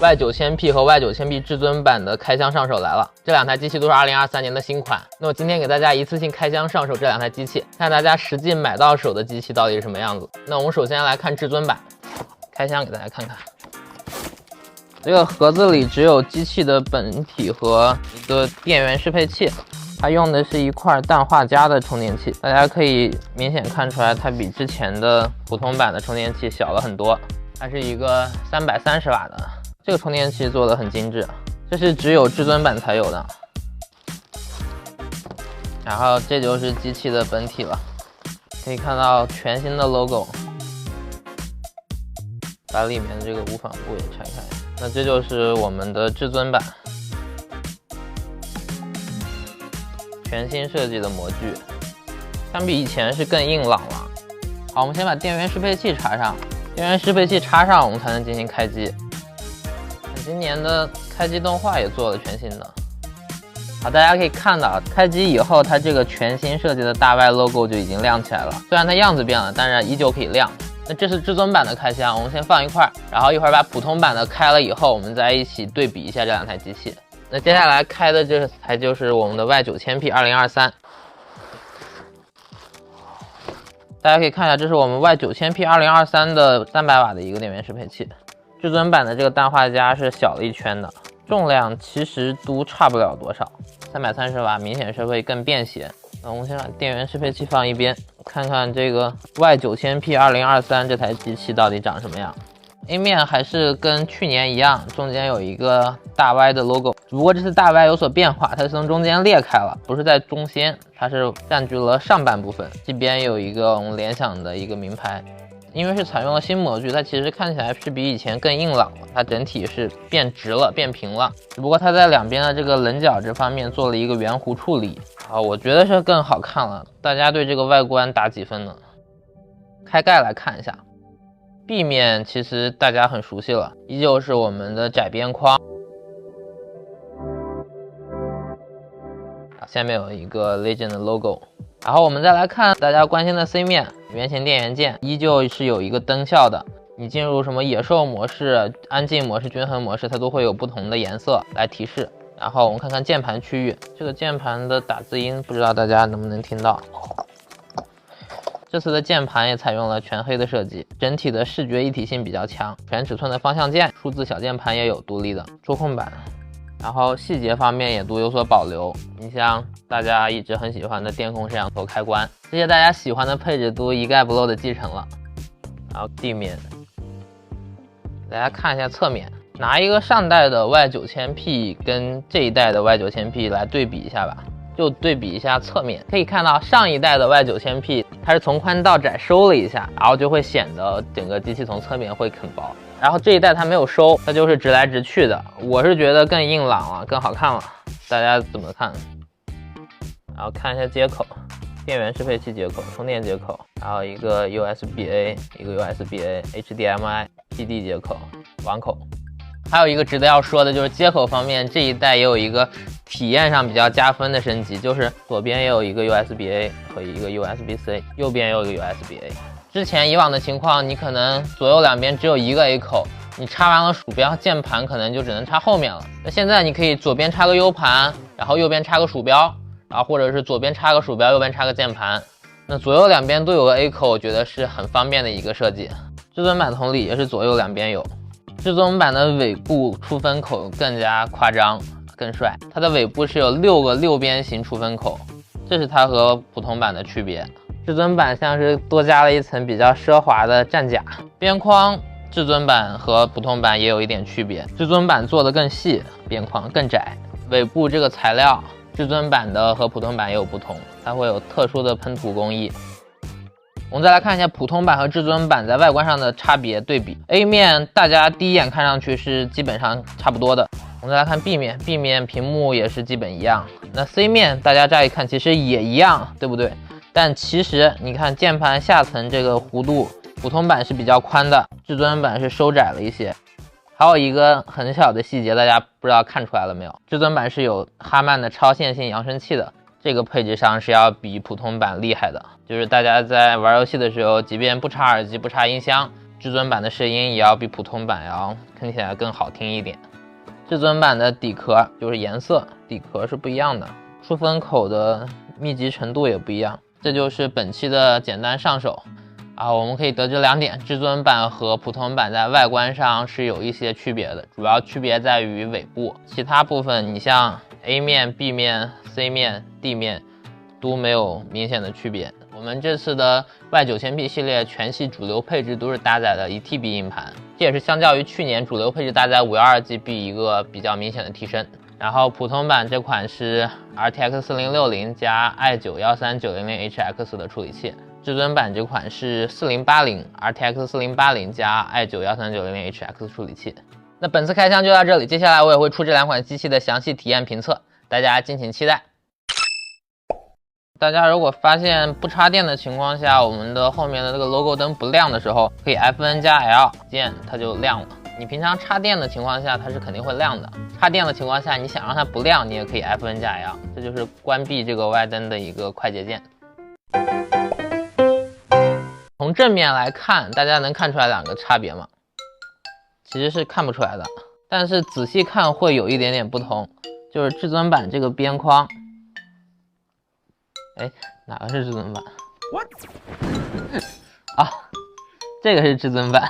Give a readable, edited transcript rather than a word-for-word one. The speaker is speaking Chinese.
Y9000P 和Y9000P 至尊版的开箱上手来了，这两台机器都是2023年的新款。那我今天给大家一次性开箱上手这两台机器，看大家实际买到手的机器到底是什么样子。那我们首先来看至尊版，开箱给大家看看。这个盒子里只有机器的本体和一个电源适配器。 它用的是一块氮化镓的充电器，大家可以明显看出来，它比之前的普通版的充电器小了很多。它是一个330瓦的，这个充电器做的很精致，这是只有至尊版才有的。然后这就是机器的本体了，可以看到全新的 logo， 把里面的这个无纺布也拆开。那这就是我们的至尊版。 全新设计的模具，相比以前是更硬朗了。好，我们先把电源适配器插上，电源适配器插上，我们才能进行开机。今年的开机动画也做了全新的。好，大家可以看到，开机以后，它这个全新设计的大 Y logo 就已经亮起来了。虽然它样子变了，但是依旧可以亮。那这是至尊版的开箱，我们先放一块，然后一会儿把普通版的开了以后，我们再一起对比一下这两台机器。 那接下来开的这台就是我们的 Y9000P 2023，大家可以看一下，这是我们 Y9000P 2023的300瓦的一个电源适配器。至尊版的这个氮化镓是小了一圈的，重量其实都差不了多少，330瓦明显是会更便携。那我们先把电源适配器放一边，看看这个 Y9000P 2023这台机器到底长什么样。 A 面还是跟去年一样，中间有一个大 Y 的 logo， 只不过这次大 Y 有所变化，它是从中间裂开了，不是在中间，它是占据了上半部分。这边有一个我们联想的一个名牌，因为是采用了新模具，它其实看起来是比以前更硬朗了，它整体是变直了、变平了。只不过它在两边的这个棱角这方面做了一个圆弧处理，啊，我觉得是更好看了。大家对这个外观打几分呢？开盖来看一下。 壁面其实大家很熟悉了，依旧是我们的窄边框，下面有一个 Legend 的 logo。然后我们再来看大家关心的 C 面，圆形电源键依旧是有一个灯效的。你进入什么野兽模式、安静模式、均衡模式，它都会有不同的颜色来提示。然后我们看看键盘区域，这个键盘的打字音不知道大家能不能听到。 这次的键盘也采用了全黑的设计，整体的视觉一体性比较强。全尺寸的方向键，数字小键盘也有独立的触控板，然后细节方面也都有所保留。你像大家一直很喜欢的电控摄像头开关，这些大家喜欢的配置都一概不漏的继承了。然后地面，大家看一下侧面，拿一个上代的 Y9000P 跟这一代的 Y9000P 来对比一下吧。 就对比一下侧面，可以看到上一代的 Y9000P 它是从宽到窄收了一下，然后就会显得整个机器从侧面会很薄。然后这一代它没有收，它就是直来直去的。我是觉得更硬朗了，更好看了。大家怎么看？然后看一下接口，电源适配器接口、充电接口，还有一个 USB-A、一个 USB-A、HDMI、PD 接口、网口。 还有一个值得要说的就是接口方面，这一代也有一个体验上比较加分的升级，就是左边也有一个 USB-A 和一个 USB-C， 右边也有一个 USB-A。之前以往的情况，你可能左右两边只有一个 A 口，你插完了鼠标、键盘可能就只能插后面了。那现在你可以左边插个 U 盘，然后右边插个鼠标，然后或者是左边插个鼠标，右边插个键盘。那左右两边都有个 A 口，我觉得是很方便的一个设计。至尊版同理也是左右两边有。 至尊版的尾部出风口更加夸张、更帅，它的尾部是有6个6边形出风口，这是它和普通版的区别。至尊版像是多加了一层比较奢华的战甲，边框至尊版和普通版也有一点区别，至尊版做的更细，边框更窄，尾部这个材料至尊版的和普通版也有不同，它会有特殊的喷涂工艺。 我们再来看一下普通版和至尊版在外观上的差别对比。A 面大家第一眼看上去是基本上差不多的。我们再来看 B 面 ，B 面屏幕也是基本一样。那 C 面大家乍一看其实也一样，对不对？但其实你看键盘下层这个弧度，普通版是比较宽的，至尊版是收窄了一些。还有一个很小的细节，大家不知道看出来了没有？至尊版是有哈曼的超线性扬声器的。 这个配置上是要比普通版厉害的，就是大家在玩游戏的时候，即便不插耳机、不插音箱，至尊版的声音也要比普通版要听起来更好听一点。至尊版的底壳就是颜色，底壳是不一样的，出风口的密集程度也不一样。这就是本期的简单上手我们可以得知2点，至尊版和普通版在外观上是有一些区别的，主要区别在于尾部，其他部分你像 A 面、B 面、C 面、D 面都没有明显的区别。我们这次的 Y9000P 系列全系主流配置都是搭载的 1TB 硬盘，这也是相较于去年主流配置搭载 512GB 一个比较明显的提升。然后普通版这款是 RTX 4060加 i9-13900HX 的处理器，至尊版这款是4080 RTX 4080加 i9-13900HX 处理器。那本次开箱就到这里，接下来我也会出这2款机器的详细体验评测，大家敬请期待。大家如果发现不插电的情况下，我们的后面的这个 logo 灯不亮的时候，可以 FN+L 键它就亮了。你平常插电的情况下它是肯定会亮的，插电的情况下你想让它不亮，你也可以 FN+L， 这就是关闭这个外灯的一个快捷键。从正面来看，大家能看出来2个差别吗？其实是看不出来的，但是仔细看会有一点点不同，就是至尊版这个边框，哪个是至尊版 ？What？ 这个是至尊版。